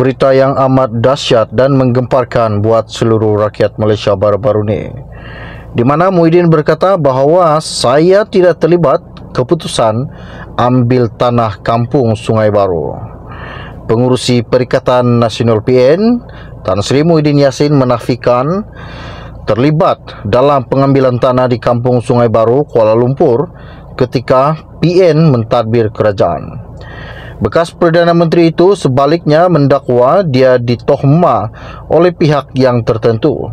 berita yang amat dahsyat dan menggemparkan buat seluruh rakyat Malaysia baru-baru ini, di mana Muhyiddin berkata bahawa saya tidak terlibat keputusan ambil tanah kampung Sungai Baru. Pengurusi Perikatan Nasional PN, Tan Sri Muhyiddin Yassin menafikan terlibat dalam pengambilan tanah di kampung Sungai Baru, Kuala Lumpur ketika PN mentadbir kerajaan. Bekas Perdana Menteri itu sebaliknya mendakwa dia ditohmah oleh pihak yang tertentu.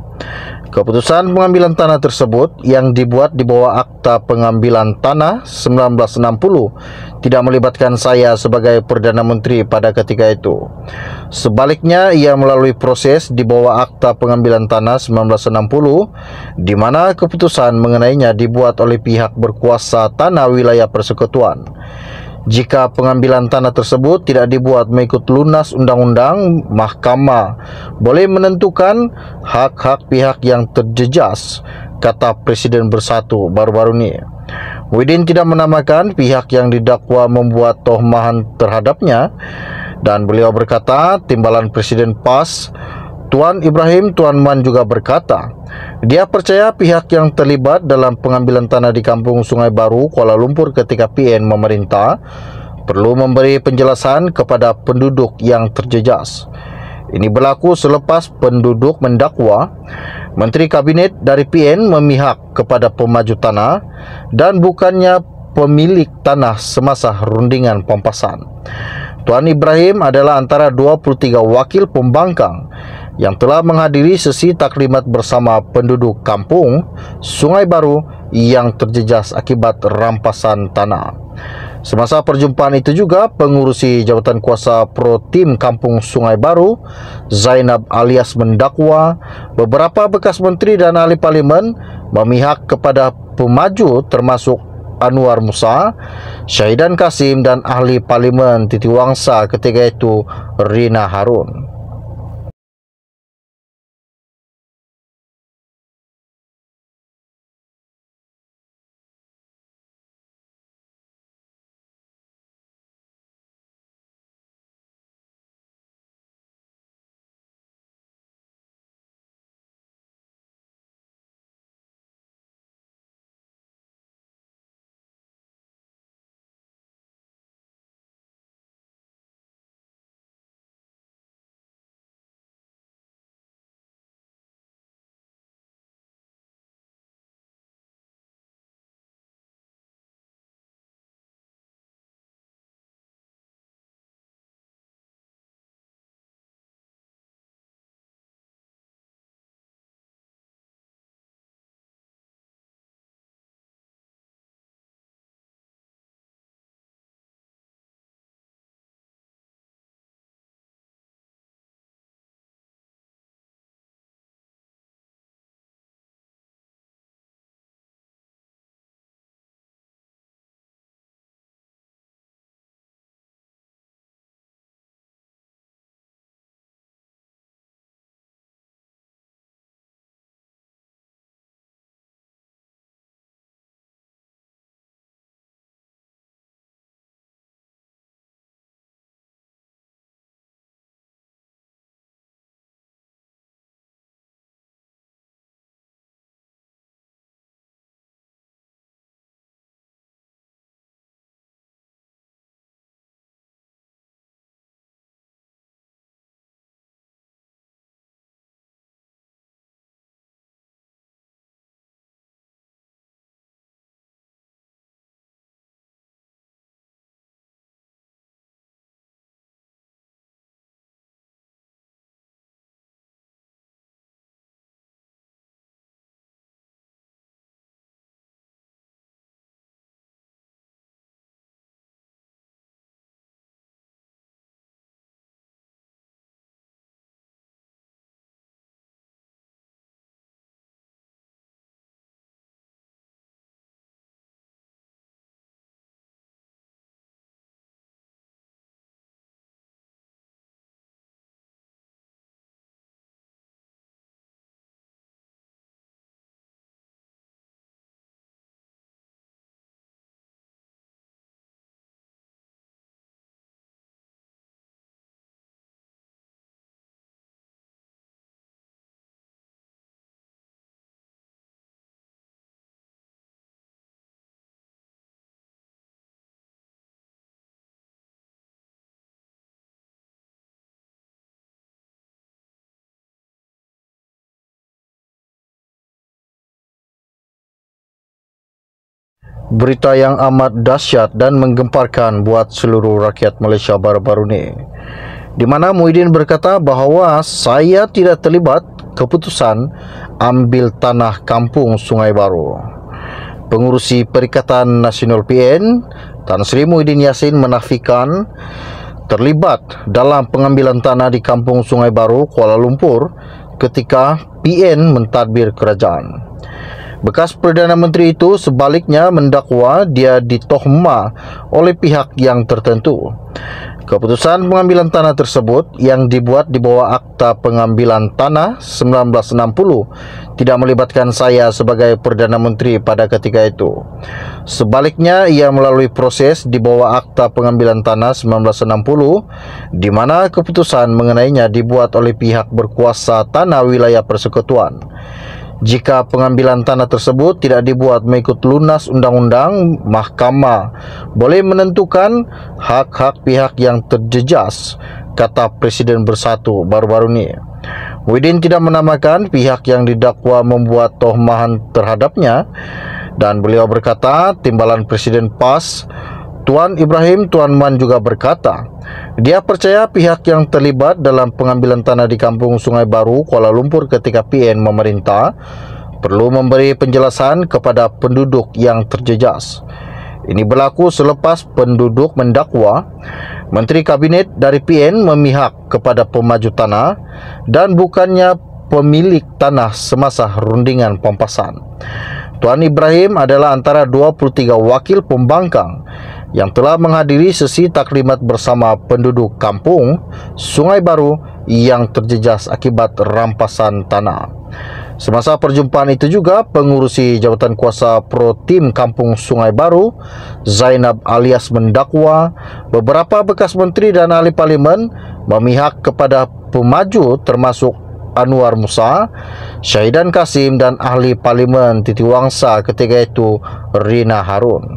Keputusan pengambilan tanah tersebut yang dibuat di bawah Akta Pengambilan Tanah 1960 tidak melibatkan saya sebagai Perdana Menteri pada ketika itu. Sebaliknya, ia melalui proses di bawah Akta Pengambilan Tanah 1960 di mana keputusan mengenainya dibuat oleh pihak berkuasa tanah wilayah persekutuan. Jika pengambilan tanah tersebut tidak dibuat mengikut lunas undang-undang, mahkamah boleh menentukan hak-hak pihak yang terjejas, kata Presiden Bersatu baru-baru ini. Muhyiddin tidak menamakan pihak yang didakwa membuat tohmahan terhadapnya, dan beliau berkata timbalan Presiden PAS Tuan Ibrahim Tuan Man juga berkata dia percaya pihak yang terlibat dalam pengambilan tanah di kampung Sungai Baru, Kuala Lumpur ketika PN memerintah perlu memberi penjelasan kepada penduduk yang terjejas. Ini berlaku selepas penduduk mendakwa Menteri Kabinet dari PN memihak kepada pemaju tanah dan bukannya pemilik tanah semasa rundingan pampasan. Tuan Ibrahim adalah antara 23 wakil pembangkang yang telah menghadiri sesi taklimat bersama penduduk kampung Sungai Baru yang terjejas akibat rampasan tanah. Semasa perjumpaan itu juga, pengurusi jabatan kuasa Pro Tim Kampung Sungai Baru, Zainab alias mendakwa beberapa bekas menteri dan ahli parlimen memihak kepada pemaju termasuk Anwar Musa, Syahidan Kasim dan ahli parlimen Titiwangsa ketika itu Rina Harun. Berita yang amat dahsyat dan menggemparkan buat seluruh rakyat Malaysia baru-baru ini, di mana Muhyiddin berkata bahawa saya tidak terlibat keputusan ambil tanah kampung Sungai Baru. Pengurusi Perikatan Nasional PN, Tan Sri Muhyiddin Yassin menafikan terlibat dalam pengambilan tanah di kampung Sungai Baru, Kuala Lumpur ketika PN mentadbir kerajaan. Bekas Perdana Menteri itu sebaliknya mendakwa dia ditohmah oleh pihak yang tertentu. Keputusan pengambilan tanah tersebut yang dibuat di bawah Akta Pengambilan Tanah 1960 tidak melibatkan saya sebagai Perdana Menteri pada ketika itu. Sebaliknya, ia melalui proses di bawah Akta Pengambilan Tanah 1960 di mana keputusan mengenainya dibuat oleh pihak berkuasa tanah wilayah persekutuan. Jika pengambilan tanah tersebut tidak dibuat mengikut lunas undang-undang, mahkamah boleh menentukan hak-hak pihak yang terjejas, kata Presiden Bersatu baru-baru ini. Muhyiddin tidak menamakan pihak yang didakwa membuat tohmahan terhadapnya, dan beliau berkata timbalan Presiden PAS Tuan Ibrahim Tuan Man juga berkata dia percaya pihak yang terlibat dalam pengambilan tanah di kampung Sungai Baru, Kuala Lumpur ketika PN memerintah perlu memberi penjelasan kepada penduduk yang terjejas. Ini berlaku selepas penduduk mendakwa Menteri Kabinet dari PN memihak kepada pemaju tanah dan bukannya pemilik tanah semasa rundingan pampasan. Tuan Ibrahim adalah antara 23 wakil pembangkang yang telah menghadiri sesi taklimat bersama penduduk kampung Sungai Baru yang terjejas akibat rampasan tanah. Semasa perjumpaan itu juga, pengurusi Jabatan Kuasa Pro Tim Kampung Sungai Baru, Zainab alias mendakwa beberapa bekas menteri dan ahli parlimen memihak kepada pemaju termasuk Anwar Musa, Syahidan Kasim dan ahli parlimen Titiwangsa ketika itu Rina Harun.